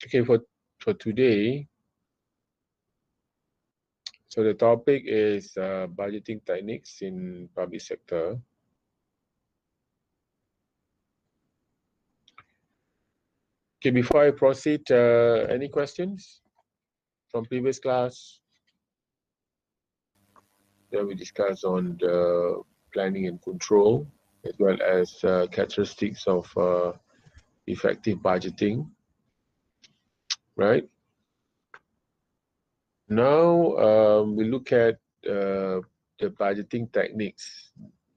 Okay, for today, so the topic is budgeting techniques in public sector. Okay, before I proceed, any questions from previous class that we discussed on the planning and control, as well as characteristics of effective budgeting, right? Now we look at the budgeting techniques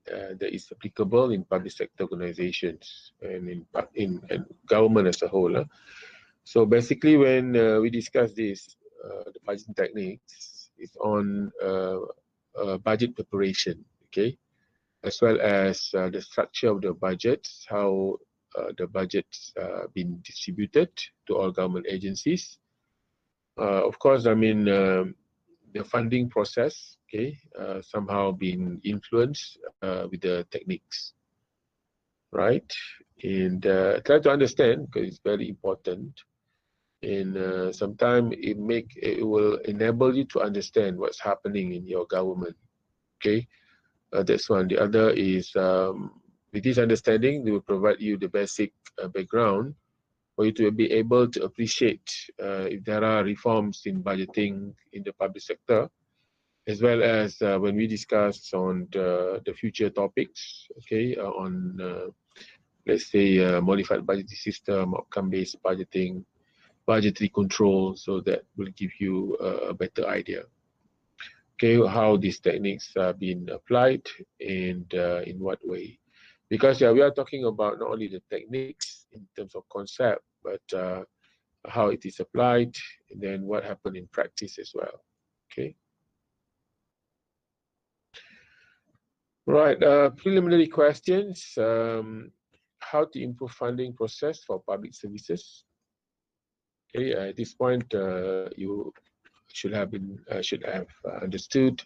that is applicable in public sector organizations and in government as a whole. So basically, when we discuss this, the budgeting techniques is on budget preparation, okay, as well as the structure of the budgets, how the budgets been distributed to all government agencies. Of course, I mean the funding process, okay, somehow been influenced with the techniques, right? And try to understand, because it's very important. And sometimes it will enable you to understand what's happening in your government. Okay, that's one. The other is with this understanding, they will provide you the basic background for you to be able to appreciate if there are reforms in budgeting in the public sector, as well as when we discuss on the future topics. Okay, on let's say modified budgeting system, outcome-based budgeting, budgetary control, so that will give you a better idea. Okay, how these techniques are being applied and in what way. Because we are talking about not only the techniques in terms of concept, but how it is applied, and then what happened in practice as well. Okay. Right, preliminary questions. How to improve funding process for public services. Okay, at this point, you should have understood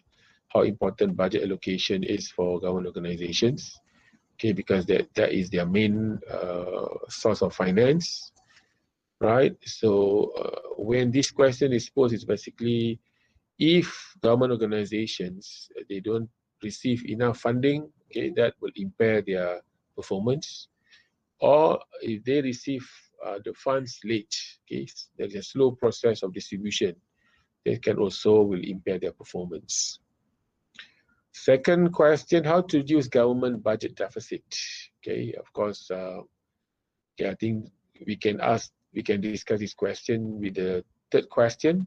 how important budget allocation is for government organizations. Okay, because that is their main source of finance, right? So when this question is posed, it's basically if government organizations they don't receive enough funding, okay, that will impair their performance. Or if they receive the funds late, okay, there's a slow process of distribution, that can also will impair their performance. Second question, how to reduce government budget deficit? Okay, of course, okay, I think we can discuss this question with the third question,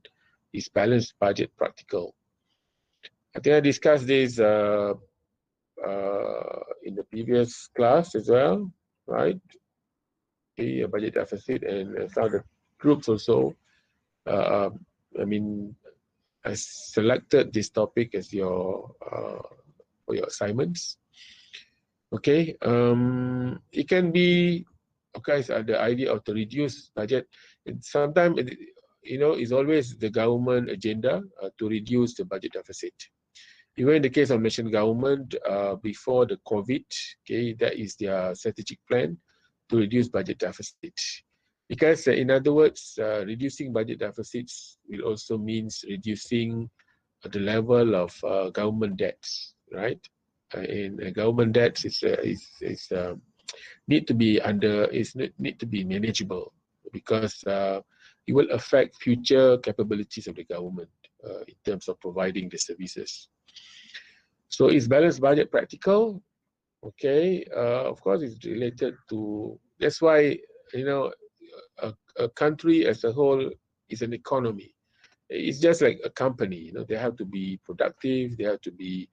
is balanced budget practical? I think I discussed this in the previous class as well, right? The budget deficit, and some of the groups also, I mean, I selected this topic as your for your assignments. Okay, it can be, okay, so the idea of to reduce budget. Sometimes, it's always the government agenda to reduce the budget deficit. Even in the case of national government, before the COVID, okay, that is their strategic plan to reduce budget deficit. Because in other words, reducing budget deficits will also means reducing the level of government debts, right? And government debts need to be need to be manageable, because it will affect future capabilities of the government in terms of providing the services. So is balanced budget practical? Okay, of course it's related to, that's why, a country as a whole is an economy. It's just like a company, they have to be productive, they have to be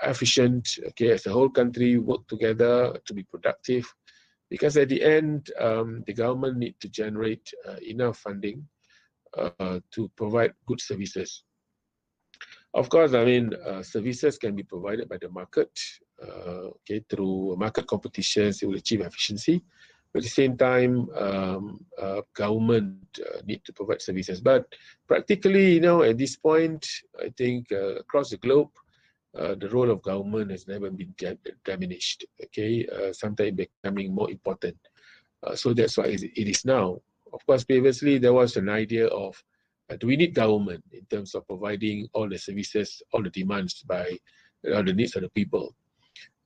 efficient, okay, as a whole country work together to be productive, because at the end, the government need to generate enough funding to provide good services. Of course, I mean, services can be provided by the market, okay, through market competitions, it will achieve efficiency. But at the same time, government need to provide services. But practically, at this point, I think across the globe, the role of government has never been diminished. Okay, sometimes becoming more important. So that's why it is now. of course, previously there was an idea of do we need government in terms of providing all the services, all the demands by all the needs of the people.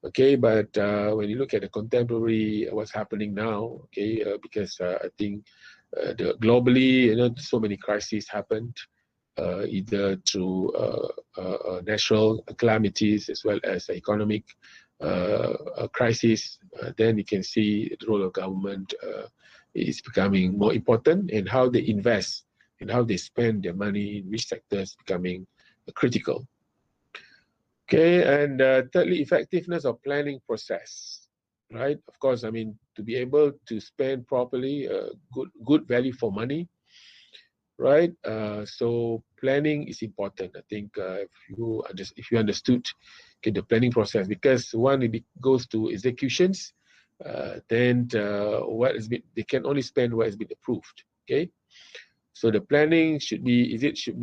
Okay, but when you look at the contemporary, what's happening now, okay, because I think globally, so many crises happened, either through natural calamities as well as economic crisis. Then you can see the role of government is becoming more important, and how they invest and how they spend their money in which sectors becoming critical. Okay, and thirdly, effectiveness of planning process, right? Of course, I mean, to be able to spend properly, good value for money, right? So planning is important. I think if you understood the planning process, because when it goes to executions, then they can only spend what has been approved. Okay. So the planning should it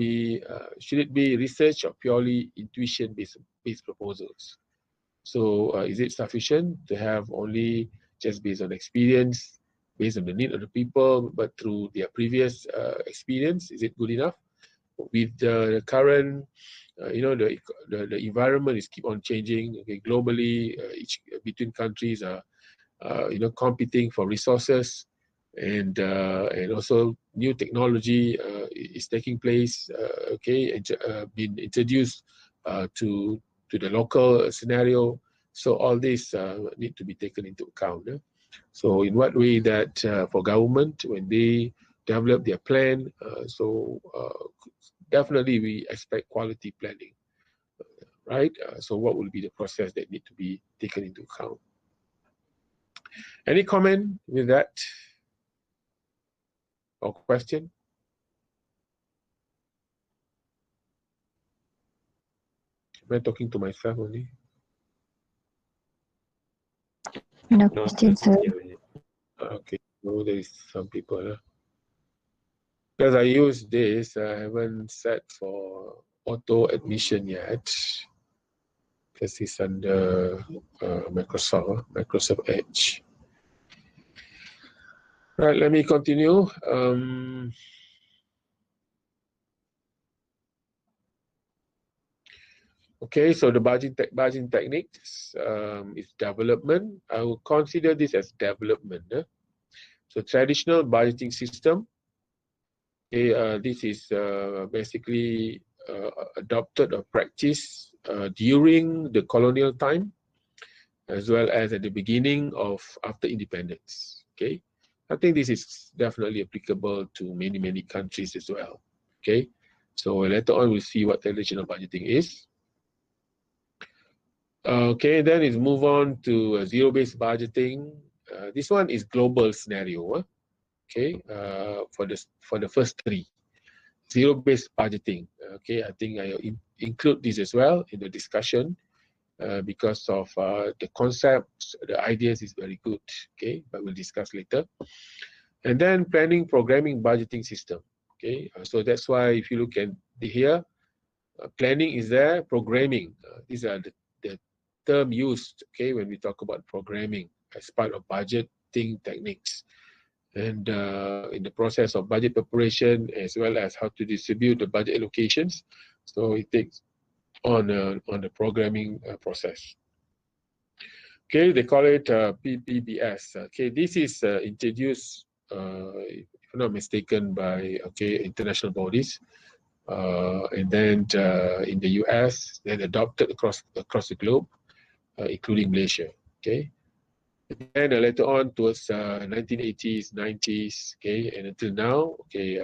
be research or purely intuition based proposals? So is it sufficient to have only just based on experience, based on the need of the people, but through their previous experience? Is it good enough? With the current, the environment is keep on changing. Okay, globally, between countries are competing for resources, and also new technology is taking place. Being introduced to the local scenario. So all this need to be taken into account. So in what way that for government, when they develop their plan, definitely we expect quality planning, right? So what will be the process that need to be taken into account? Any comment with that or question? Am I talking to myself only? No question, sir. Okay, so there is some people. Because I use this, I haven't set for auto admission yet. Because it's under Microsoft Edge. Right, let me continue. Okay, so the budgeting techniques is development. I will consider this as development. So traditional budgeting system. Okay, this is basically adopted or practiced during the colonial time, as well as at the beginning of after independence. Okay, I think this is definitely applicable to many countries as well. Okay, so later on we'll see what traditional budgeting is. Okay, then is move on to zero-based budgeting. This one is global scenario. Okay, for the first three, zero-based budgeting. Okay, I think I include this as well in the discussion because of the concepts, the ideas is very good. Okay, but we'll discuss later. And then planning, programming, budgeting system. Okay, so that's why if you look at here, planning is there, programming. These are the term used, okay, when we talk about programming as part of budgeting techniques, and in the process of budget preparation as well as how to distribute the budget allocations. So it takes on the programming process. Okay, they call it PPBS. Okay, this is introduced, if I'm not mistaken, by international bodies. And then in the US, then adopted across the globe, including Malaysia. Okay, and then later on towards 1980s, 90s, okay, and until now, okay,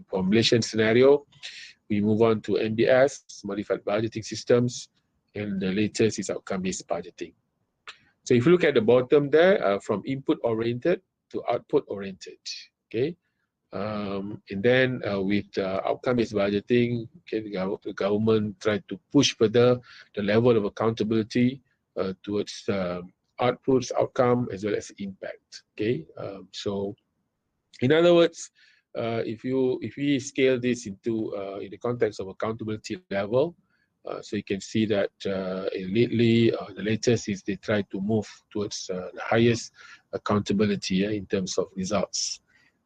for Malaysian scenario, we move on to MBS, modified budgeting systems, and the latest is outcome-based budgeting. So if you look at the bottom there, from input-oriented to output-oriented, okay. And then with outcome-based budgeting, okay, the government tried to push further the level of accountability towards outputs, outcome, as well as impact. Okay, so in other words, if we scale this into in the context of accountability level, so you can see that lately the latest is they try to move towards the highest accountability in terms of results.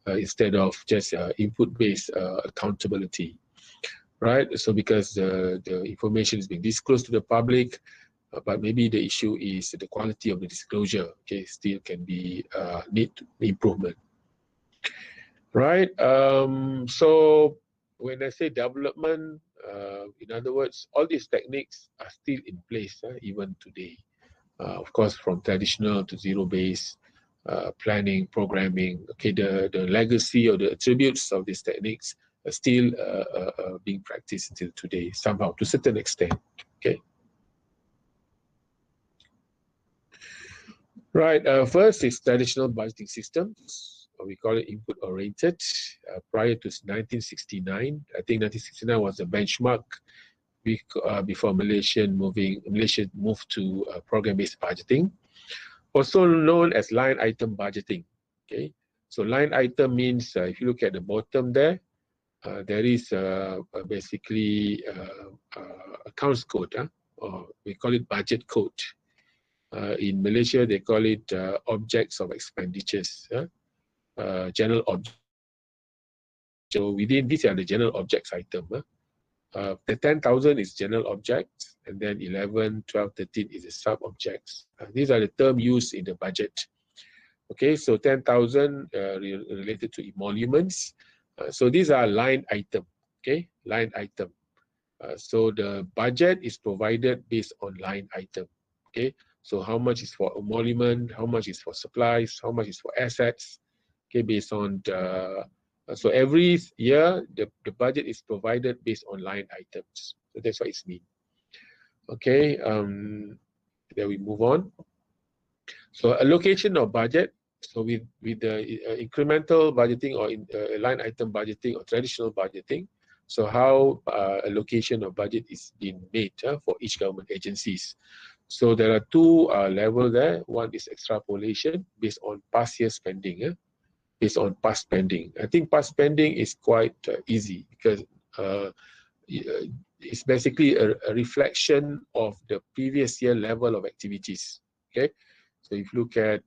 instead of just input-based accountability, right? So because the information is being disclosed to the public, but maybe the issue is the quality of the disclosure, okay, still can be need improvement, right? So when I say development, in other words, all these techniques are still in place even today. Of course, from traditional to zero-based planning, programming, okay, the legacy or the attributes of these techniques are still being practiced till today, somehow, to a certain extent, okay? Right, first is traditional budgeting systems. We call it input-oriented. Prior to 1969, I think 1969 was the benchmark before Malaysia moved to program-based budgeting, also known as line item budgeting. Okay, so line item means if you look at the bottom there, there is basically accounts code, or we call it budget code. In Malaysia, they call it objects of expenditures, general objects. So within these are the general objects item. The 10,000 is general objects, and then 11, 12, 13 is the sub-objects. These are the terms used in the budget. Okay, so 10,000 related to emoluments. So these are line item, okay, line item. So the budget is provided based on line item, okay. So how much is for emolument, how much is for supplies, how much is for assets, okay, based on the, so every year the budget is provided based on line items. So that's what it's mean. Okay, then we move on. So allocation of budget. So with the incremental budgeting or line item budgeting or traditional budgeting, so how allocation of budget is being made for each government agencies. So there are two levels there. One is extrapolation based on past year spending, based on past spending. I think past spending is quite easy because it's basically a reflection of the previous year level of activities. Okay, so if you look at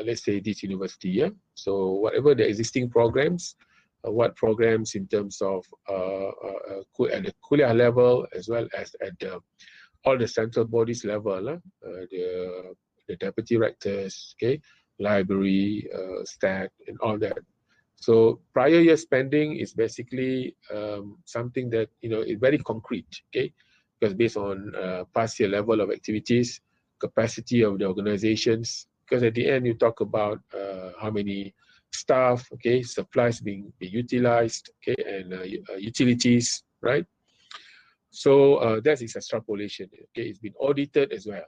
let's say this university, yeah. So whatever the existing programs, what programs in terms of at the kuliah level as well as at all the central bodies level, the deputy rectors, okay, library, stat, and all that. So prior year spending is basically something that is very concrete, okay, because based on past year level of activities, capacity of the organizations. Because at the end you talk about how many staff, okay, supplies being utilized, okay, and utilities, right? So that is extrapolation. Okay, it's been audited as well.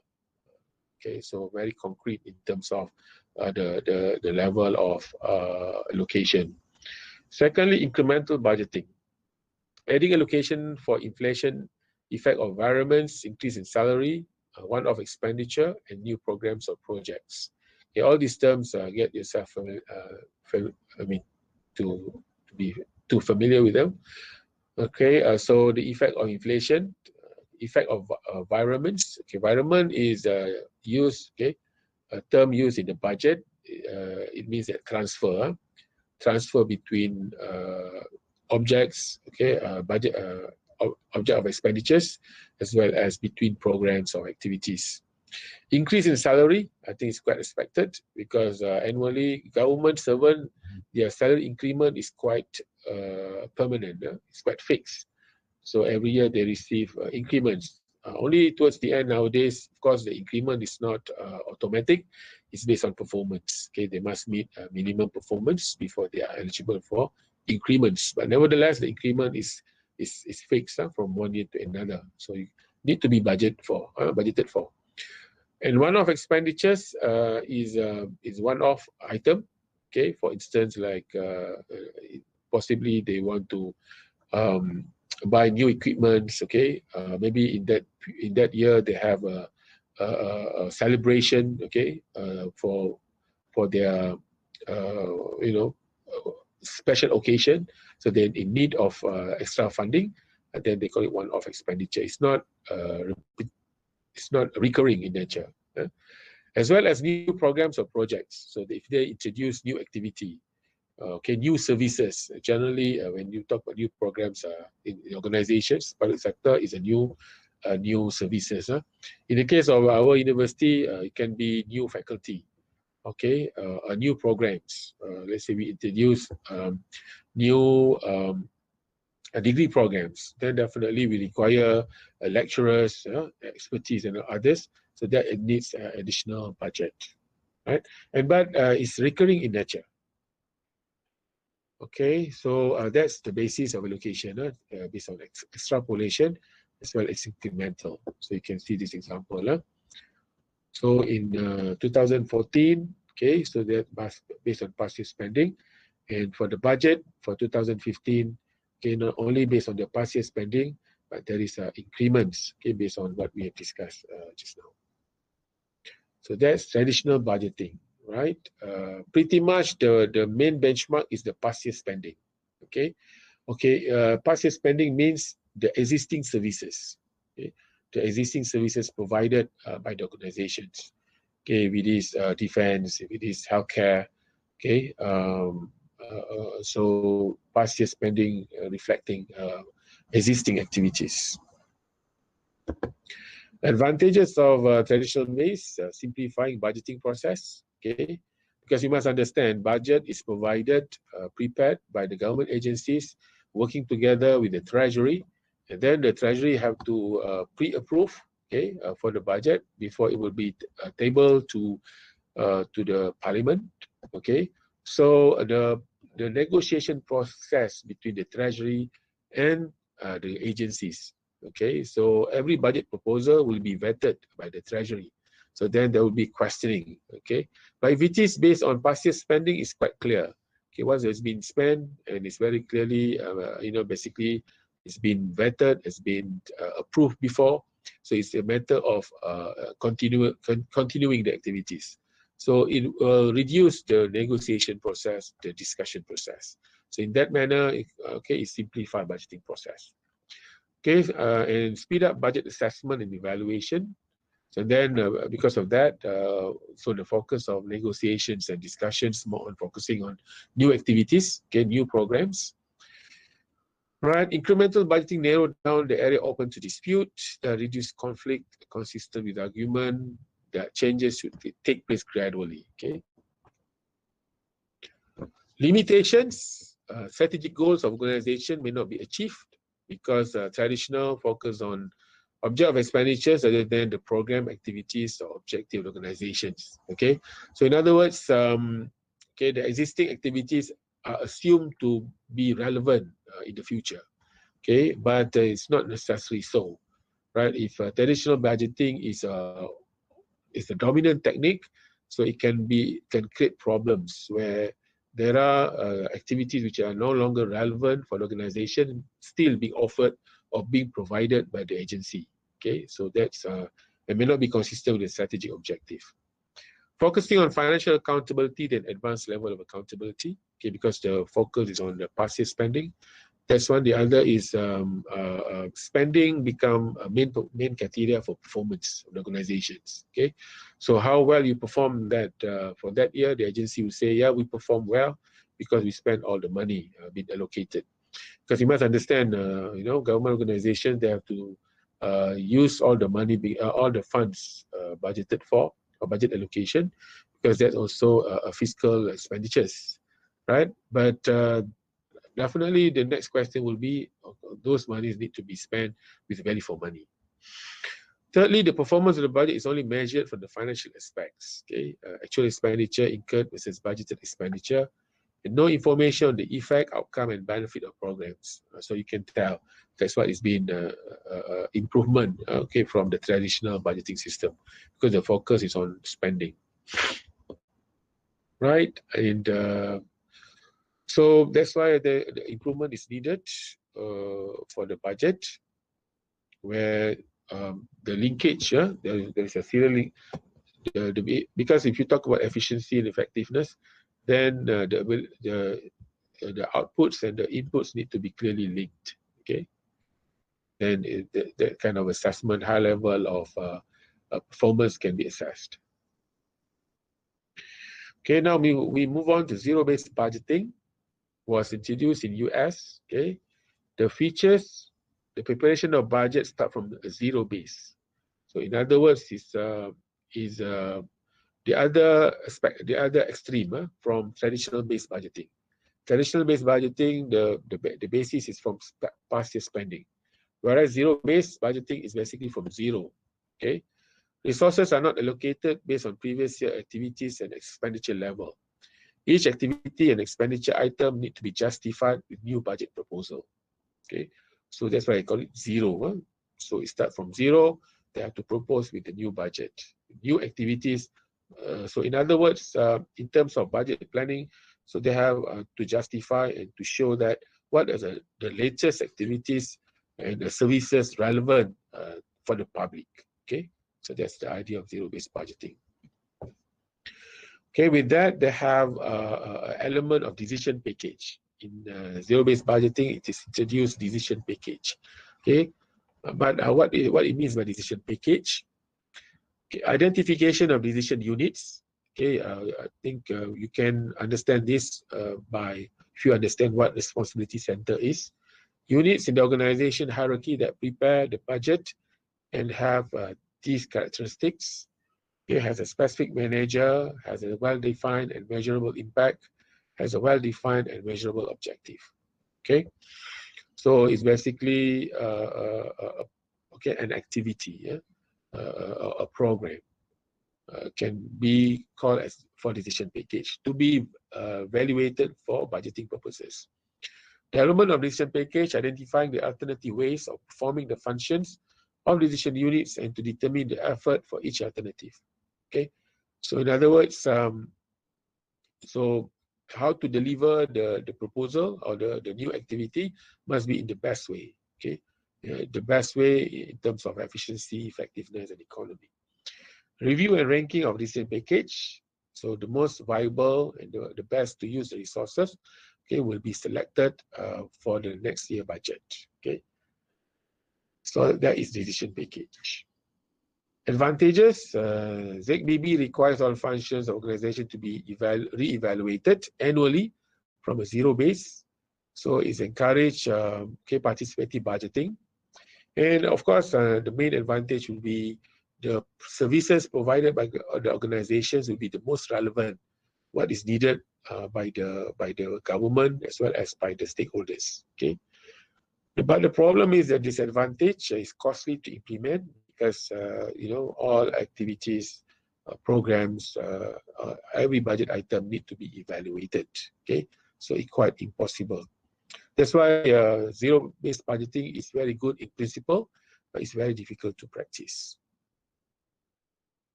Okay, so very concrete in terms of the level of allocation. Secondly, incremental budgeting. Adding allocation for inflation effect of environments, increase in salary, one-off expenditure, and new programs or projects. Okay, all these terms get yourself to be too familiar with them. Okay, so the effect of inflation, effect of environments. Okay, environment is used, okay, a term used in the budget. It means that transfer between objects, okay, budget, object of expenditures, as well as between programs or activities. Increase in salary, I think is quite expected because annually government servant, their salary increment is quite permanent. It's quite fixed. So every year they receive increments. Only towards the end nowadays, of course, the increment is not automatic. It's based on performance. Okay, they must meet minimum performance before they are eligible for increments. But nevertheless, the increment is fixed from one year to another. So you need to be budgeted for. And one-off expenditures is one-off item. Okay, for instance, like possibly they want to buy new equipments. Okay, maybe in that year they have a celebration. Okay, for their special occasion. So they're in need of extra funding, and then they call it one-off expenditure. It's not recurring in nature. As well as new programs or projects. So if they introduce new activity, Okay, new services. Generally, when you talk about new programs in organizations, public sector is a new services. In the case of our university, it can be new faculty. Okay, new programs. Let's say we introduce new degree programs. Then definitely we require lecturers, expertise, and others. So that it needs additional budget, right? But it's recurring in nature. Okay, so that's the basis of allocation, based on extrapolation as well as incremental. So you can see this example. So in 2014, okay, so that based on past year spending, and for the budget for 2015, okay, not only based on the past year spending, but there is increments, okay, based on what we have discussed just now. So that's traditional budgeting, right? Pretty much the main benchmark is the past year spending. Okay, past year spending means the existing services, okay? The existing services provided by the organizations. Okay, if it is defense, if it is healthcare, okay. So past year spending reflecting existing activities. Advantages of traditional ways, simplifying budgeting process, okay, because you must understand budget is provided, prepared by the government agencies working together with the treasury, and then the treasury have to pre-approve, okay, for the budget before it will be tabled to the parliament, okay. So the negotiation process between the treasury and the agencies. Okay, so every budget proposal will be vetted by the treasury. So then there will be questioning. Okay, but if it is based on past year spending, it's quite clear. Okay, once it's been spent and it's very clearly, basically it's been vetted, it's been approved before. So it's a matter of continuing the activities. So it will reduce the negotiation process, the discussion process. So in that manner, it simplifies budgeting process. Okay, and speed up budget assessment and evaluation. So then, because of that, so the focus of negotiations and discussions more on focusing on new activities, okay, new programs. Right, incremental budgeting narrow down the area open to dispute, reduce conflict, consistent with argument, that changes should take place gradually. Okay. Limitations, strategic goals of organization may not be achieved because traditional focus on object of expenditures rather than the program activities or objective organizations. Okay, so in other words, the existing activities are assumed to be relevant in the future. Okay, but it's not necessarily so, right? If traditional budgeting is the dominant technique, so it can create problems where there are activities which are no longer relevant for the organization still being offered or being provided by the agency. Okay, so that's it may not be consistent with the strategic objective. Focusing on financial accountability, then advanced level of accountability. Okay, because the focus is on the past year spending. That's one. The other is spending become a main criteria for performance of the organizations. Okay, so how well you perform that for that year, the agency will say, yeah, we perform well because we spent all the money being allocated. Because you must understand, government organizations, they have to use all the money, all the funds budgeted for or budget allocation, because that's also a fiscal expenditures, right? But definitely, the next question will be, those monies need to be spent with value for money. Thirdly, the performance of the budget is only measured from the financial aspects. Okay, actual expenditure incurred versus budgeted expenditure, and no information on the effect, outcome, and benefit of programs. So you can tell that's what is being improvement, okay, from the traditional budgeting system, because the focus is on spending, right? And so that's why the improvement is needed for the budget, where the linkage, there is a serial link. Because if you talk about efficiency and effectiveness, then the outputs and the inputs need to be clearly linked. Okay, then that kind of assessment, high level of performance can be assessed. Okay, now we move on to zero-based budgeting. was introduced in US. Okay, the features, the preparation of budget start from a zero base. So in other words, the other extreme from traditional based budgeting. Traditional based budgeting, the basis is from past year spending, whereas zero based budgeting is basically from zero. Okay, resources are not allocated based on previous year activities and expenditure level. Each activity and expenditure item need to be justified with new budget proposal. Okay, so that's why I call it zero. So it starts from zero. They have to propose with the new budget, new activities. So in other words, in terms of budget planning, so they have to justify and to show that what are the latest activities and the services relevant for the public. Okay, so that's the idea of zero-based budgeting. Okay, with that, they have an element of decision package. In zero-based budgeting, it is introduced decision package. Okay, but what it means by decision package? Okay, identification of decision units. Okay, I think you can understand this by if you understand what responsibility center is. Units in the organization hierarchy that prepare the budget and have these characteristics. It has a specific manager, has a well-defined and measurable impact, has a well-defined and measurable objective. Okay, so it's basically okay, an activity, yeah? A program can be called as for decision package to be evaluated for budgeting purposes. The element of decision package identifying the alternative ways of performing the functions of decision units and to determine the effort for each alternative. Okay, so in other words, so how to deliver the proposal or the new activity must be in the best way. Okay, the best way in terms of efficiency, effectiveness, and economy. Review and ranking of decision package. So the most viable and the best to use the resources, okay, will be selected for the next year budget. Okay, so that is decision package. Advantages, Sec2 requires all functions of organization to be re-evaluated annually from a zero base. So it's encouraged participative budgeting. And of course, the main advantage will be the services provided by the organizations will be the most relevant, what is needed by the government as well as by the stakeholders. Okay. But the problem is that disadvantage is costly to implement because all activities, programs, every budget item need to be evaluated. Okay, so it's quite impossible. That's why zero-based budgeting is very good in principle, but it's very difficult to practice.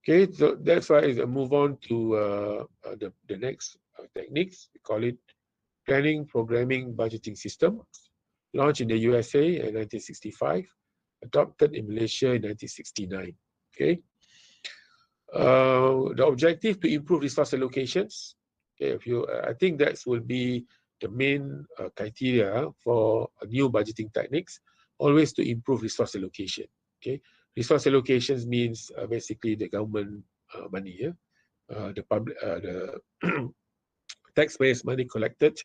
Okay, so that's why I move on to the next techniques. We call it planning, programming, budgeting system. Launched in the USA in 1965, adopted in Malaysia in 1969. Okay, the objective to improve resource allocations. Okay, I think that will be the main criteria for new budgeting techniques. Always to improve resource allocation. Okay, resource allocations means basically the government money, yeah, the taxpayers' money collected.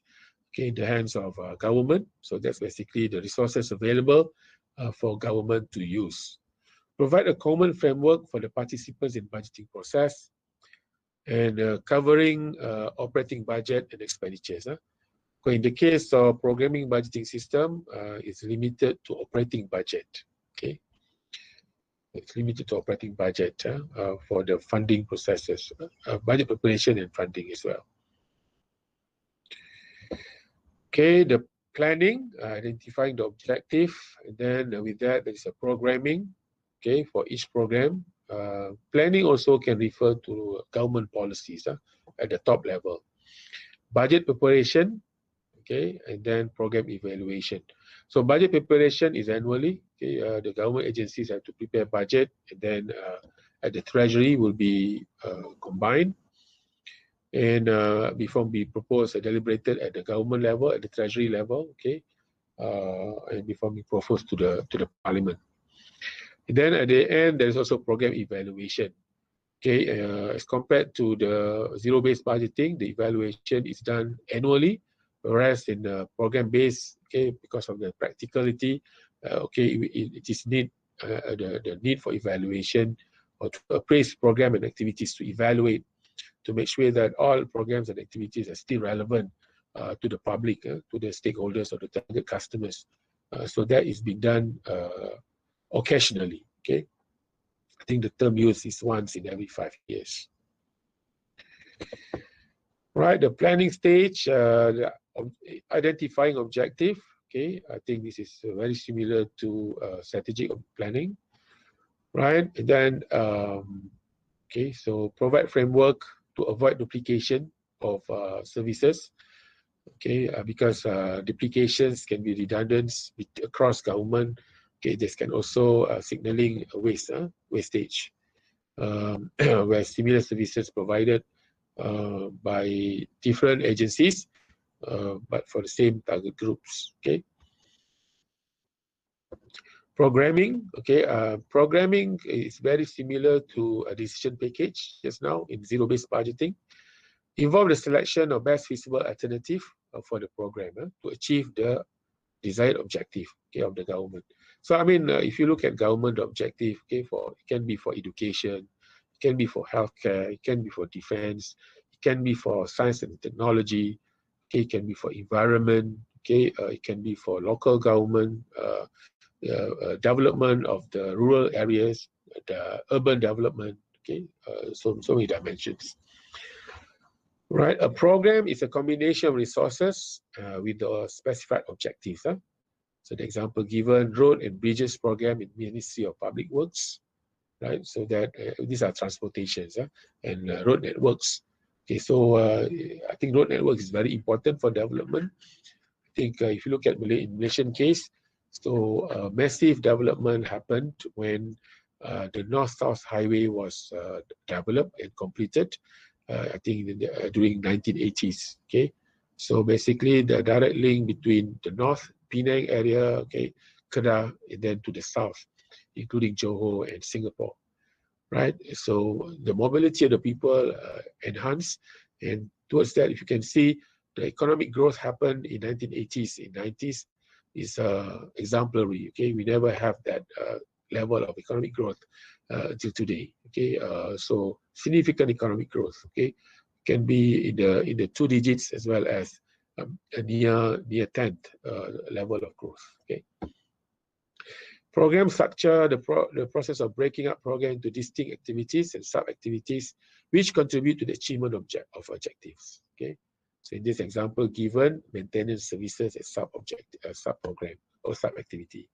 Okay, in the hands of government. So that's basically the resources available for government to use. Provide a common framework for the participants in budgeting process and covering operating budget and expenditures. So in the case of programming budgeting system, it's limited to operating budget. Okay, it's limited to operating budget for the funding processes, budget preparation and funding as well. Okay, the planning, identifying the objective, and then with that, there is a programming, okay, for each program. Planning also can refer to government policies at the top level. Budget preparation, okay, and then program evaluation. So budget preparation is annually, okay, the government agencies have to prepare budget, and then at the treasury will be combined. And before be proposed and deliberated at the government level, at the treasury level, okay, and before be proposed to the parliament. And then at the end, there is also program evaluation. Okay, as compared to the zero-based budgeting, the evaluation is done annually Whereas in the program-based, okay, because of the practicality, okay, it is the need for evaluation or to appraise program and activities to evaluate, to make sure that all programs and activities are still relevant to the public, to the stakeholders or the target customers. So that is being done occasionally. Okay, I think the term used is once in every 5 years. Right, the planning stage, identifying objective. Okay, I think this is very similar to strategic planning. Right, and then okay, so provide framework to avoid duplication of services. Okay, because duplications can be redundant across government. Okay, this can also signaling wastage, where similar services provided by different agencies, but for the same target groups. Okay. Programming. Okay, programming is very similar to a decision package just now in zero-based budgeting. Involve the selection of best feasible alternative for the program to achieve the desired objective, okay, of the government. So I mean, if you look at government objective, okay, it can be for education, it can be for healthcare, it can be for defense, it can be for science and technology, okay, it can be for environment, okay, it can be for local government, development of the rural areas, the urban development, okay, so many dimensions. Right, a program is a combination of resources with the specified objectives. So the example given, road and bridges program in Ministry of Public Works, right? So that these are transportations and road networks. Okay, so I think road network is very important for development. I think if you look at Malaysian case, so massive development happened when the North-South Highway was developed and completed. I think during 1980s. Okay, so basically the direct link between the North Penang area, okay, Kedah, and then to the south, including Johor and Singapore, right? So the mobility of the people enhanced, and towards that, if you can see, the economic growth happened in 1980s, in 90s is exemplary. Okay, we never have that level of economic growth till today. Okay, so significant economic growth. Okay, can be in the 2 digits as well as a near 10th level of growth. Okay. Program structure, the process of breaking up program into distinct activities and sub-activities which contribute to the achievement of objectives. Okay. So in this example given, maintenance services as sub-program or sub-activity.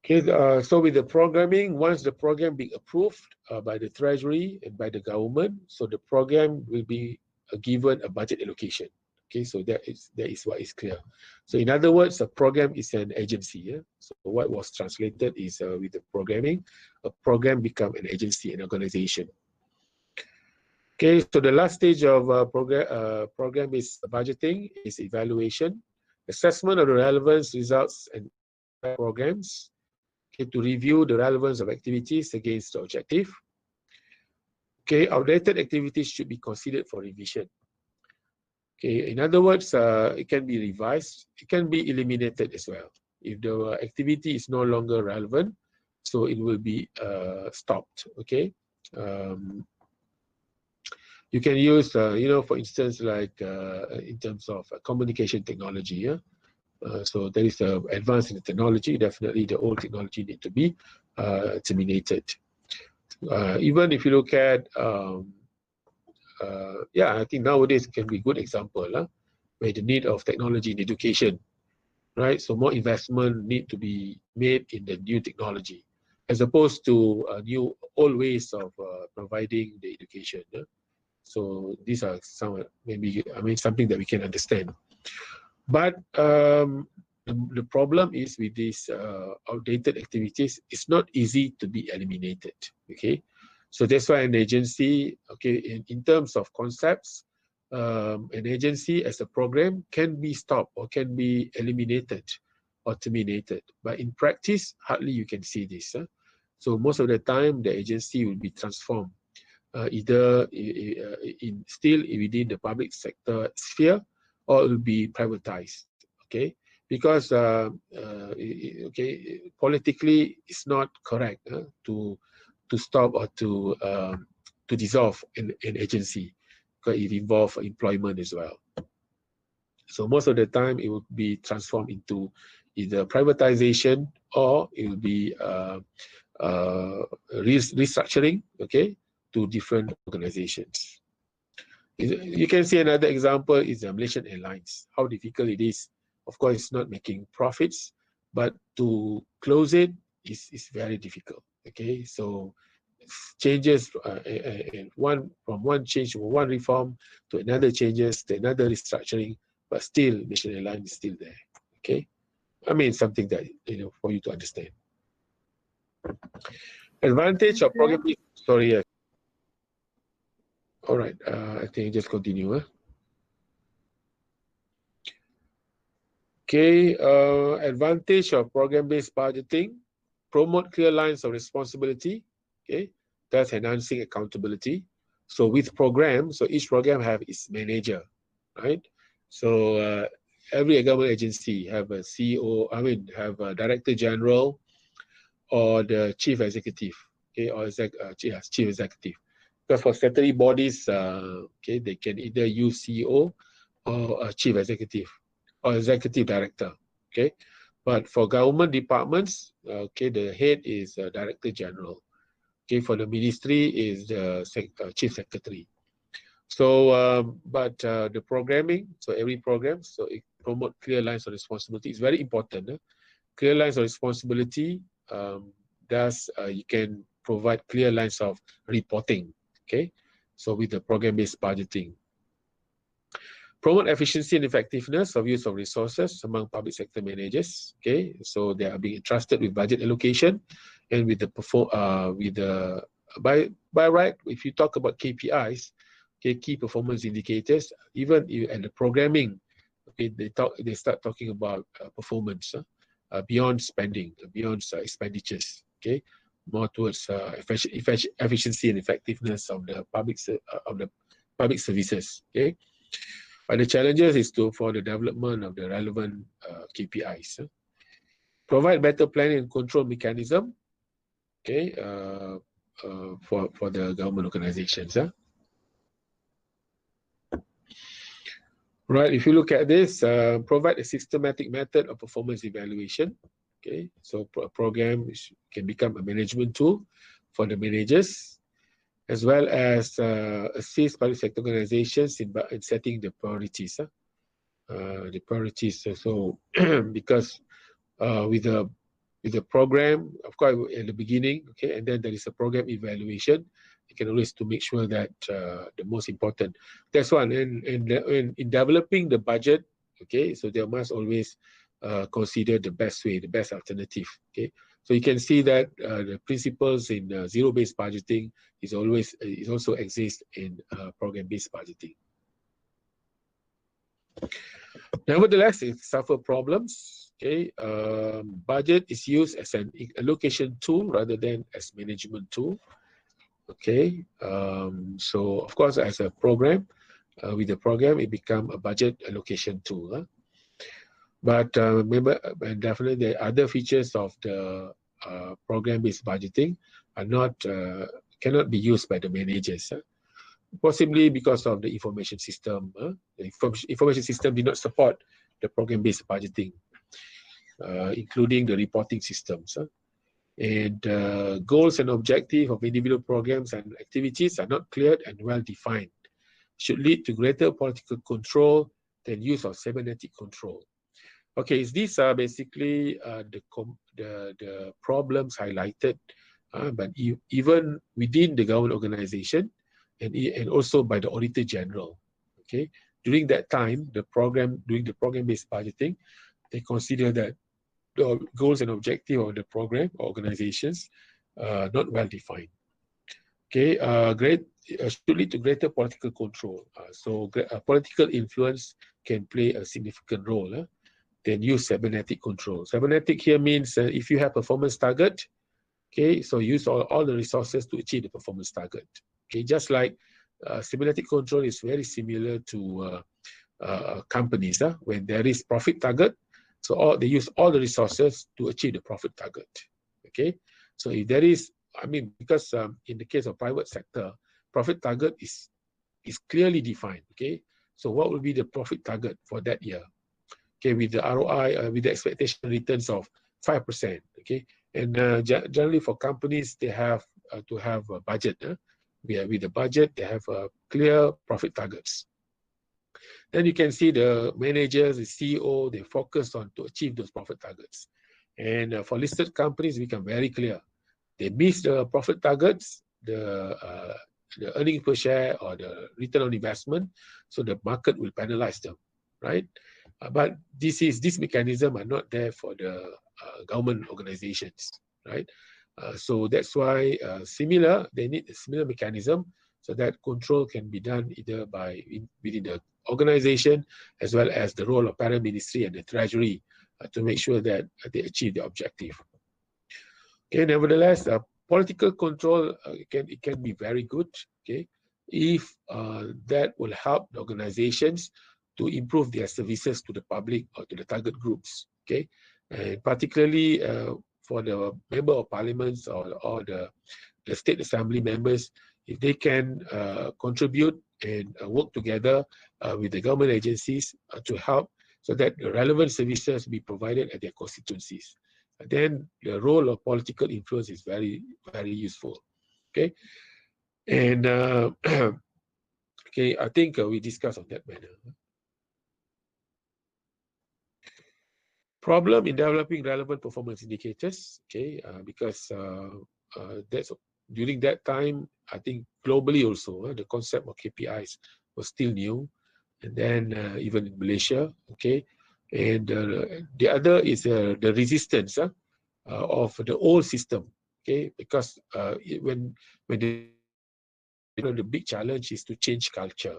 Okay, so with the programming, once the program being approved by the Treasury and by the government, so the program will be given a budget allocation. Okay, so that is what is clear. So in other words, a program is an agency. Yeah? So what was translated is with the programming, a program become an agency, an organization. Okay, so the last stage of program-based budgeting is evaluation, assessment of the relevance, results, and programs. Okay, to review the relevance of activities against the objective. Okay, outdated activities should be considered for revision. Okay, in other words, it can be revised, it can be eliminated as well. If the activity is no longer relevant, so it will be stopped. Okay, you can use, for instance, like in terms of communication technology. Yeah. So there is advance in the technology. Definitely, the old technology need to be terminated. Even if you look at, I think nowadays can be a good example where the need of technology in education, right? So more investment need to be made in the new technology, as opposed to new old ways of providing the education. So these are some something that we can understand. But the problem is with these outdated activities, it's not easy to be eliminated. Okay, so that's why an agency, okay, in terms of concepts, an agency as a program can be stopped or can be eliminated or terminated. But in practice, hardly you can see this. So most of the time, the agency will be transformed either still within the public sector sphere, or it will be privatized. Okay, because politically it's not correct to stop or to dissolve an agency, because it involves employment as well. So most of the time it will be transformed into either privatization, or it will be restructuring, okay, to different organizations. You can see another example is the Malaysian Airlines. How difficult it is. Of course, it's not making profits, but to close it is very difficult. Okay, so changes from one change, one reform to another changes to another restructuring, but still Malaysian Airlines is still there. Okay, I mean something that for you to understand. Advantage of program. Sorry, yes. All right, I think just continue. Okay, advantage of program-based budgeting: promote clear lines of responsibility. Okay, thus enhancing accountability. So with programs, so each program have its manager, right? So every government agency have a CEO, have a director general, or the chief executive, okay, or chief executive. Because for statutory bodies, okay, they can either use CEO or a chief executive or executive director, okay. But for government departments, okay, the head is director general. Okay, for the ministry is the chief secretary. So, but the programming, so every program, so it promote clear lines of responsibility. It's very important. Clear lines of responsibility. Thus, you can provide clear lines of reporting. Okay, so with the program-based budgeting. Promote efficiency and effectiveness of use of resources among public sector managers. Okay, so they are being entrusted with budget allocation, and with the by right, if you talk about KPIs, okay, key performance indicators, even at the programming, okay, they start talking about performance beyond spending, beyond expenditures. Okay, more towards efficiency and effectiveness of the public services. Okay. But the challenges is for the development of the relevant KPIs. Provide better planning and control mechanism, okay, for the government organizations. Right, if you look at this, provide a systematic method of performance evaluation. Okay, so a program can become a management tool for the managers, as well as assist public sector organizations in setting the priorities. So because with the program, of course, at the beginning, okay, and then there is a program evaluation. You can always to make sure that the most important. That's one. And in developing the budget, okay, so they must always consider the best way, the best alternative. Okay, so you can see that the principles in zero-based budgeting is also exist in program-based budgeting. Nevertheless, it suffers problems. Okay, budget is used as an allocation tool rather than as management tool. Okay, so of course, as a program, with the program, it becomes a budget allocation tool. But remember, definitely the other features of the program-based budgeting are cannot be used by the managers. Possibly because of the information system. The information system did not support the program-based budgeting, including the reporting systems. And goals and objectives of individual programs and activities are not clear and well defined. Should lead to greater political control than use of cybernetic control. Okay, these are basically the problems highlighted, but even within the government organization, and also by the Auditor General. Okay, during that time, doing the program-based budgeting, they consider that the goals and objectives of the program or organizations not well defined. Okay, should lead to greater political control. So political influence can play a significant role. Then use cybernetic control. Cybernetic here means if you have performance target, okay, so use all the resources to achieve the performance target. Okay, just like systematic control is very similar to companies. When there is profit target, so they use all the resources to achieve the profit target. Okay, so if there is, I mean, because in the case of private sector, profit target is clearly defined. Okay, so what will be the profit target for that year? Okay, with the ROI, with the expectation returns of 5%. Okay, and generally for companies, they have to have a budget. With the budget, they have clear profit targets. Then you can see the managers, the CEO, they focus on to achieve those profit targets. And for listed companies, become very clear. They miss the profit targets, the earnings per share or the return on investment, so the market will penalize them, right? But these mechanisms are not there for the government organizations, right? So that's why they need a similar mechanism so that control can be done either within the organization as well as the role of parent ministry and the treasury to make sure that they achieve the objective. Okay, nevertheless, political control it can be very good. Okay, if that will help the organizations to improve their services to the public or to the target groups. Okay, and particularly for the member of parliaments or the state assembly members, if they can contribute and work together with the government agencies to help so that the relevant services be provided at their constituencies. Then the role of political influence is very, very useful. Okay, and okay, I think we discussed on that matter. Problem in developing relevant performance indicators. Okay, because that's during that time, I think globally also the concept of KPIs was still new, and then even in Malaysia. Okay, and the other is the resistance of the old system. Okay, because when the big challenge is to change culture.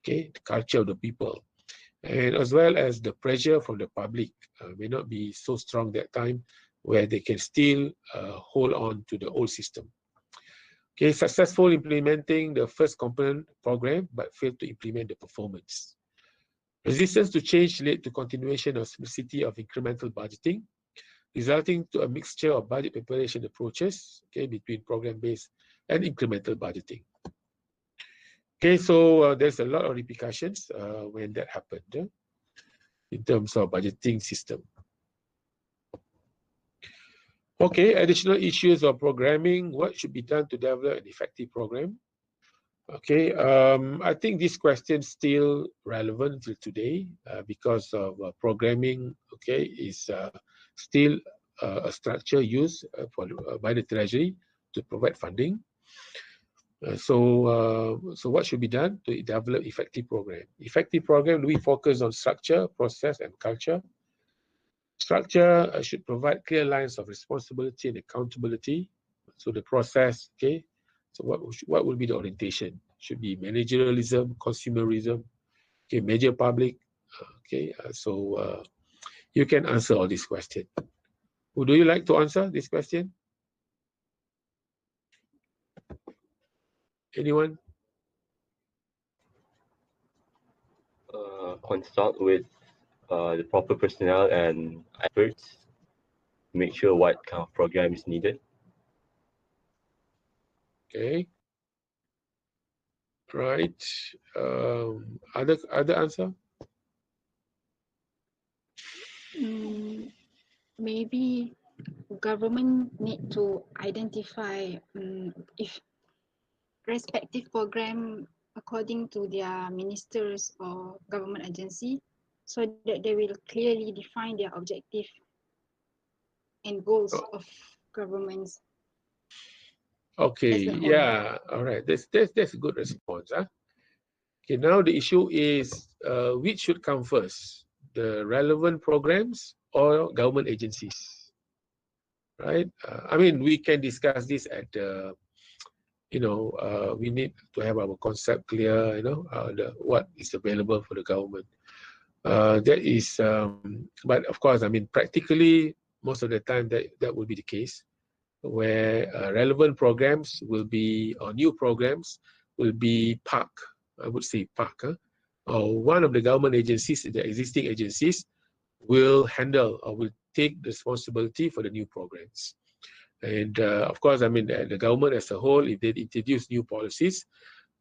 Okay, the culture of the people, and as well as the pressure from the public may not be so strong that time, where they can still hold on to the old system. Okay, successful implementing the first component program, but failed to implement the performance. Resistance to change led to continuation of simplicity of incremental budgeting, resulting to a mixture of budget preparation approaches, okay, between program-based and incremental budgeting. Okay, so there's a lot of repercussions when that happened in terms of budgeting system. Okay, additional issues of programming. What should be done to develop an effective program? Okay, I think this question is still relevant till today because of programming. Okay, is still a structure used by the Treasury to provide funding. So what should be done to develop effective program? Effective program, we focus on structure, process, and culture. Structure should provide clear lines of responsibility and accountability. So the process, okay. So what will be the orientation? Should be managerialism, consumerism, okay, major public. Okay, so you can answer all these questions. Would you like to answer this question? Anyone? Consult with the proper personnel and experts to make sure what kind of program is needed. Okay. Right. Other answer? Maybe government need to identify if respective program according to their ministers or government agency, so that they will clearly define their objective and goals of governments. Okay, yeah, all right. That's a good response. Okay, now the issue is which should come first, the relevant programs or government agencies, right? I mean, we can discuss this at the, we need to have our concept clear, what is available for the government. That is, but of course, I mean, practically, most of the time that will be the case. where relevant programs will be, or new programs will be parked, I would say parked, or one of the government agencies, the existing agencies, will handle or will take the responsibility for the new programs. And of course, I mean, the government as a whole, if they introduce new policies,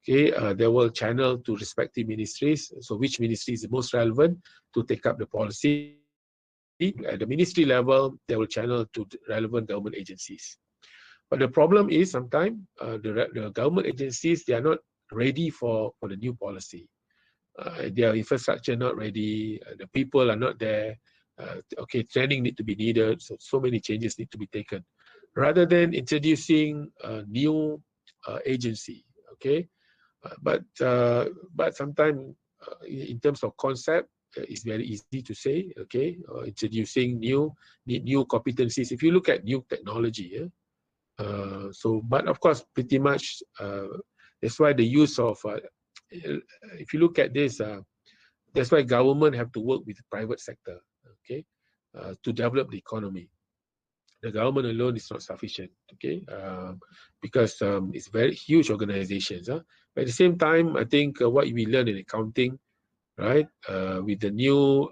okay, they will channel to respective ministries. So which ministry is the most relevant to take up the policy? At the ministry level, they will channel to relevant government agencies. But the problem is sometimes the government agencies, they are not ready for the new policy. Their infrastructure not ready, the people are not there. Okay, training need to be needed, so many changes need to be taken. Rather than introducing a new agency, okay, but sometimes in terms of concept, it's very easy to say, okay, introducing new competencies. If you look at new technology, but of course, pretty much that's why the use of if you look at this, that's why government have to work with the private sector, okay, to develop the economy. The government alone is not sufficient, okay, because it's very huge organizations. But at the same time, I think what we learn in accounting, right, with the new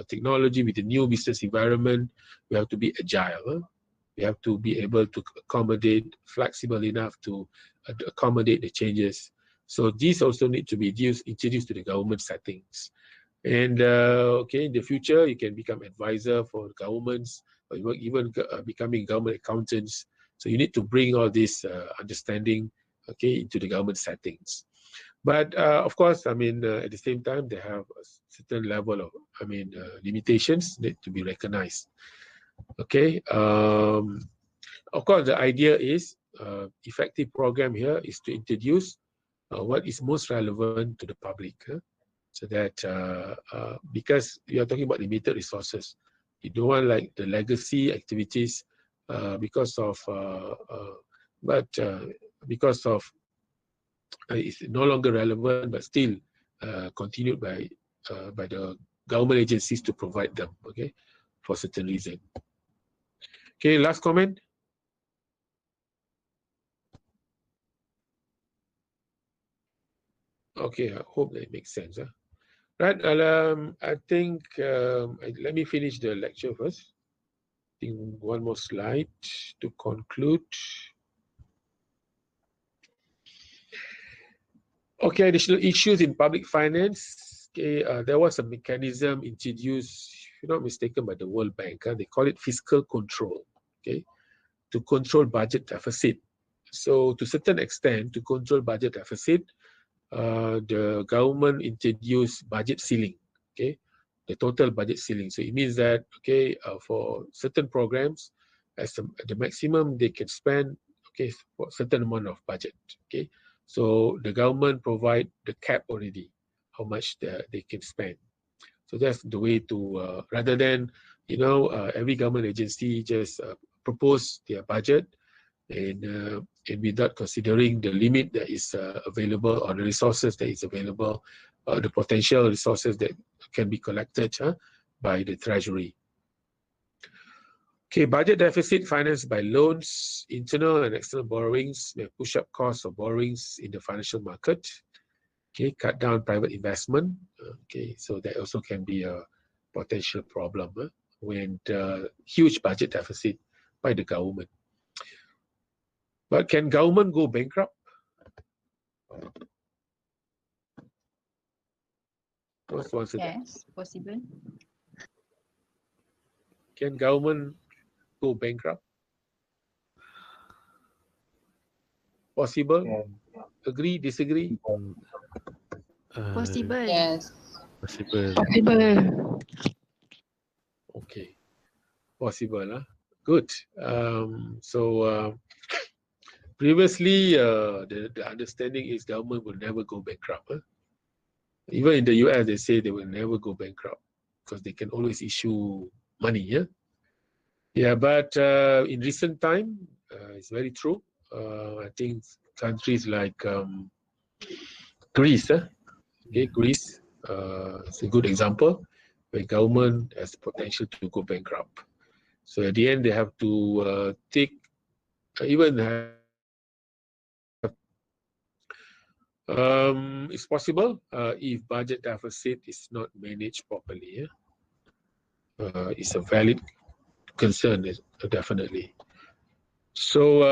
technology, with the new business environment, we have to be agile. We have to be able to accommodate, flexible enough to accommodate the changes. So these also need to be introduced to the government settings. And okay, in the future, you can become advisor for governments, or even becoming government accountants. So you need to bring all this understanding, okay, into the government settings. But of course, I mean, at the same time, they have a certain level of, I mean, limitations need to be recognized. Okay. Of course, the idea is effective program here is to introduce what is most relevant to the public. So that because you are talking about limited resources, you don't want like the legacy activities because of it's no longer relevant, but still continued by the government agencies to provide them, okay, for certain reason. Okay, last comment. Okay, I hope that makes sense. Right, I think let me finish the lecture first. I think one more slide to conclude. Okay, additional issues in public finance. Okay, there was a mechanism introduced, if you're not mistaken, by the World Bank. They call it fiscal control. Okay, to control budget deficit. So to a certain extent, to control budget deficit, the government introduced budget ceiling. Okay, the total budget ceiling. So it means that, okay, for certain programs, as the maximum they can spend, okay, for a certain amount of budget. Okay, so the government provide the cap already, how much they can spend. So that's the way to rather than, you know, every government agency just propose their budget and without considering the limit that is available, or the resources that is available, the potential resources that can be collected by the Treasury. Okay, budget deficit financed by loans, internal and external borrowings may push up costs of borrowings in the financial market. Okay, cut down private investment. Okay, so that also can be a potential problem when huge budget deficit by the government. But can government go bankrupt? Yes, possible. Can government go bankrupt? Possible? Yeah. Agree, disagree? Possible. Yes. Possible. Possible. Okay, possible. Good. So previously, the understanding is government will never go bankrupt. Even in the US, they say they will never go bankrupt because they can always issue money. Yeah, but in recent time, it's very true. I think countries like Greece, okay, Greece is a good example where government has potential to go bankrupt. So at the end, they have to take even have it's possible if budget deficit is not managed properly. It's a valid concern, definitely. So,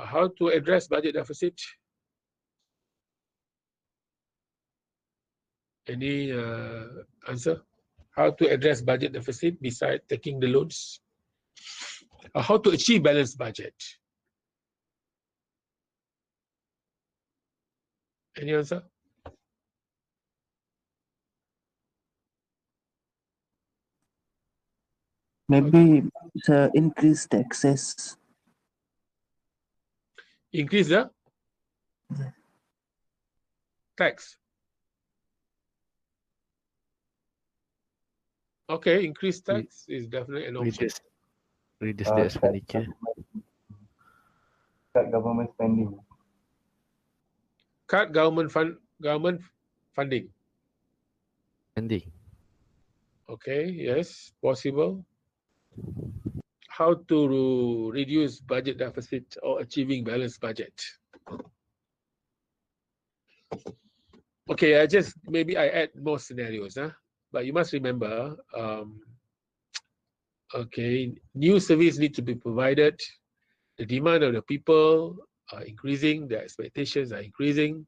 how to address budget deficit? Any answer? How to address budget deficit besides taking the loans? How to achieve balanced budget? Any answer? Maybe increase taxes. Increase the tax. Okay, increase tax is definitely an option. Reduce the expenditure. Cut government spending. Cut government funding. Spending. Okay, yes, possible. How to reduce budget deficit or achieving balanced budget? Okay, maybe I add more scenarios, but you must remember, okay, new service need to be provided. The demand of the people are increasing, their expectations are increasing.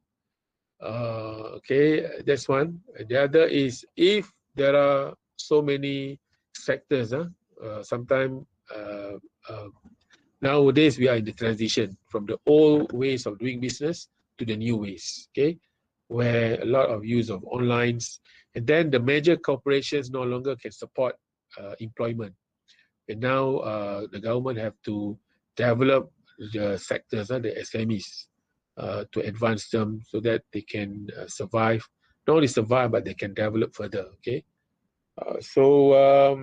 Okay, that's one. And the other is if there are so many sectors, sometimes nowadays we are in the transition from the old ways of doing business to the new ways, okay, where a lot of use of online, and then the major corporations no longer can support employment. And now the government have to develop the sectors, the SMEs, to advance them so that they can survive. Not only survive, but they can develop further. Okay, so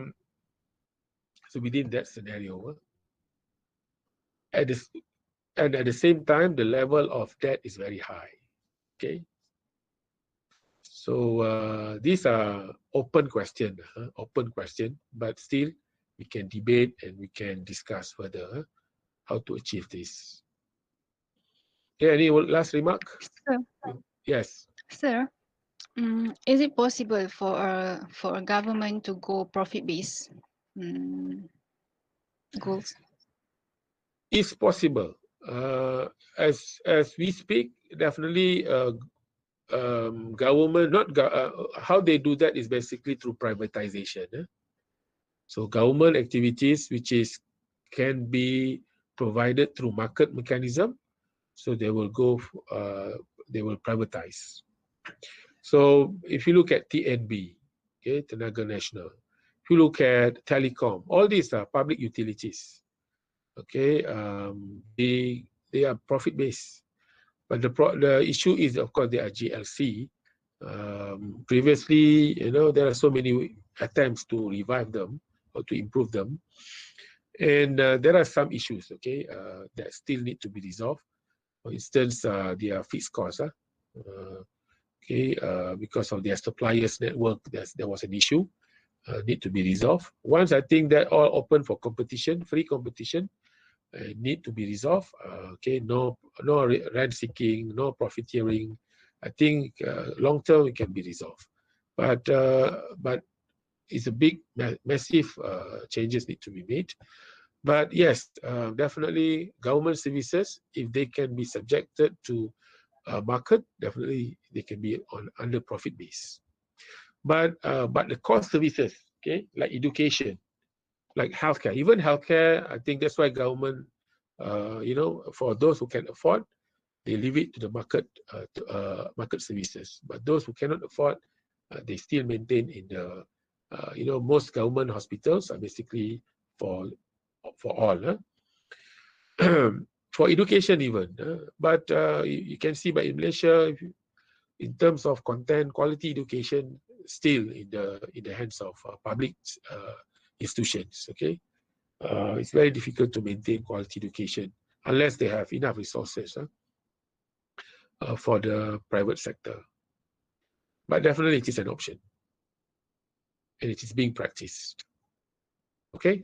within that scenario, at the same time, the level of debt is very high. Okay, so these are open question, but still we can debate and we can discuss further how to achieve this. Okay, any last remark? Sir. Yes. Sir, is it possible for a government to go profit-based goals? It's possible. As we speak, definitely government, how they do that is basically through privatization. So government activities can be provided through market mechanism, so they will they will privatize. So if you look at TNB, okay, Tenaga National, if you look at telecom, all these are public utilities. Okay, they are profit based, but the issue is, of course, they are GLC. Previously, there are so many attempts to revive them or to improve them, and there are some issues, okay, that still need to be resolved. For instance, their fixed costs, okay, because of their suppliers network, there was an issue, need to be resolved. Once I think that all open for competition, free competition, need to be resolved. Okay, no rent seeking, no profiteering. I think long term it can be resolved, but it's a big, massive changes need to be made. But yes, definitely government services, if they can be subjected to market, definitely they can be under profit base. But the core services, okay, like education, like healthcare, even healthcare, I think that's why government, for those who can afford, they leave it to the market, market services. But those who cannot afford, they still maintain in the, most government hospitals are basically for all. For education even, but you can see, but in Malaysia, in terms of content, quality education still in the hands of public institutions. Okay, it's very difficult to maintain quality education unless they have enough resources for the private sector. But definitely, it is an option, and it is being practiced. Okay.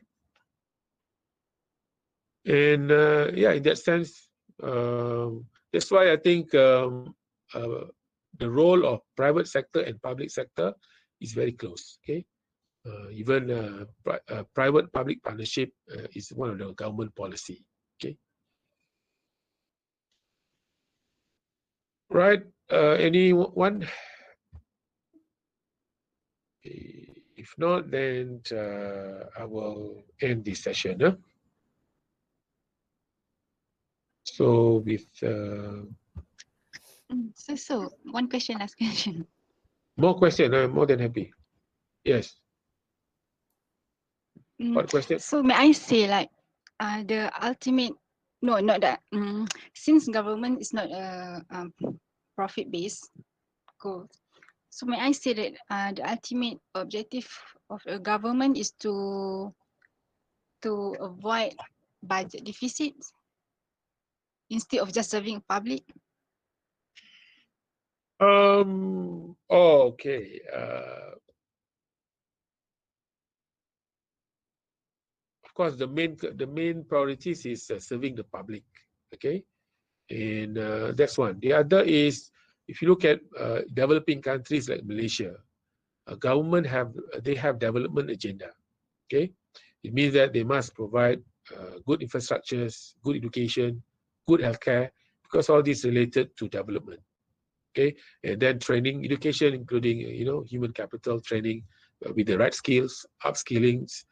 And yeah, in that sense, that's why I think the role of private sector and public sector is very close. Okay, even private-public partnership is one of the government policy. Okay, right? Anyone? If not, then I will end this session. Huh? So with So one question, last question. more question, I'm more than happy. Yes. What question? So may I say, like, the ultimate, no, not that. Since government is not a profit-based goal, so may I say that the ultimate objective of a government is to avoid budget deficits instead of just serving public? Oh, okay. Of course, the main priorities is serving the public. Okay, and that's one. The other is, if you look at developing countries like Malaysia, government have development agenda. Okay, it means that they must provide good infrastructures, good education, good healthcare, because all this related to development. Okay, and then training, education, including human capital training with the right skills, upskillings,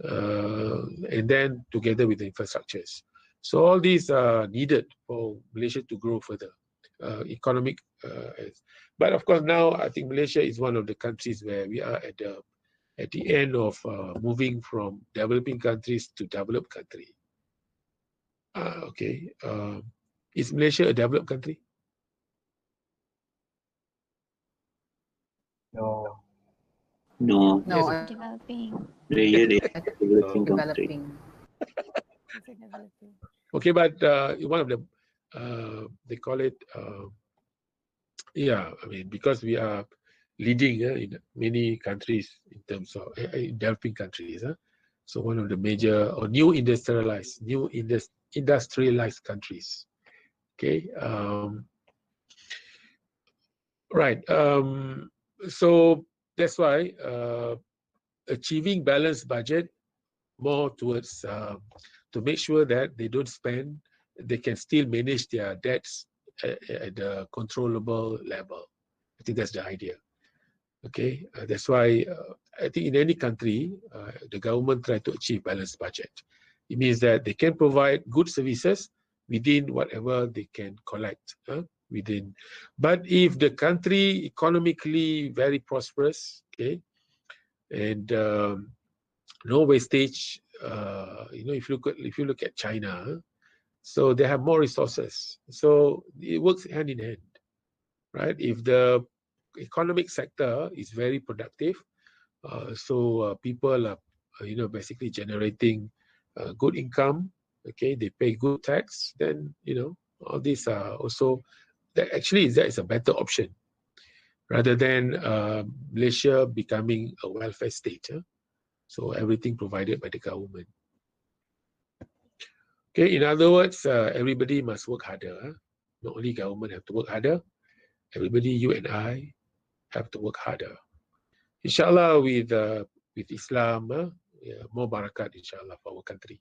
and then together with the infrastructures. So all these are needed for Malaysia to grow further, economic. But of course, now I think Malaysia is one of the countries where we are at the end of moving from developing countries to developed country. Okay, is Malaysia a developed country? No. No, No, Yes. Developing. they developing country. developing. It's a developing. Okay, but one of the they call it yeah, I mean, because we are leading in many countries in terms of developing countries. So one of the major or new industrialized countries. Okay, right. So that's why achieving balanced budget more towards to make sure that they don't spend, they can still manage their debts at a controllable level. I think that's the idea. Okay, that's why I think in any country, the government try to achieve balanced budget. It means that they can provide good services within whatever they can collect within. But if the country economically very prosperous, okay, and no wastage, if you look at China, so they have more resources, so it works hand in hand, right? If the economic sector is very productive, so people are basically generating good income, okay, they pay good tax, then all these are also that is a better option rather than Malaysia becoming a welfare state. So everything provided by the government. Okay, in other words, everybody must work harder. Not only government have to work harder, everybody, you and I, have to work harder. Inshallah, with Islam, more barakat, inshallah, for our country.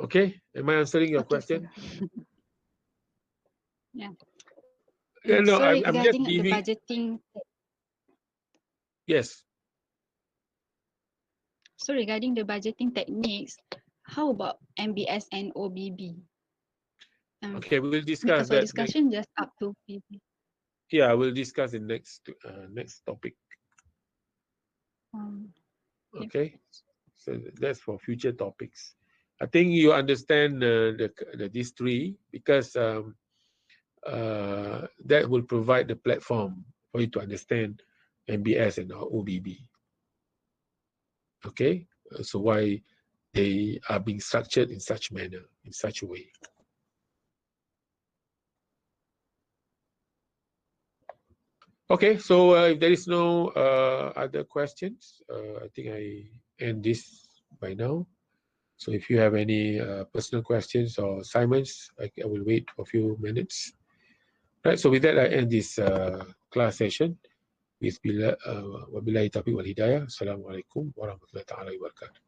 Okay, am I answering your question? Yeah. No, So I'm just regarding the giving. budgeting, Yes. so regarding the budgeting techniques, how about MBS and OBB? Okay, we'll discuss Because for that discussion next. just up to PB. Yeah, we'll discuss in next topic. Okay, so that's for future topics. I think you understand these three because that will provide the platform for you to understand MBS and OBB. Okay, so why they are being structured in such manner, in such a way. Okay, so if there is no other questions, I think I end this by now. So if you have any personal questions or assignments, I will wait for a few minutes. Right, so with that, I end this class session. Wabillahi taufiq wal hidayah. Assalamualaikum warahmatullahi taala wabarakatuh.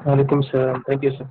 Waalaikumsalam. Thank you, sir.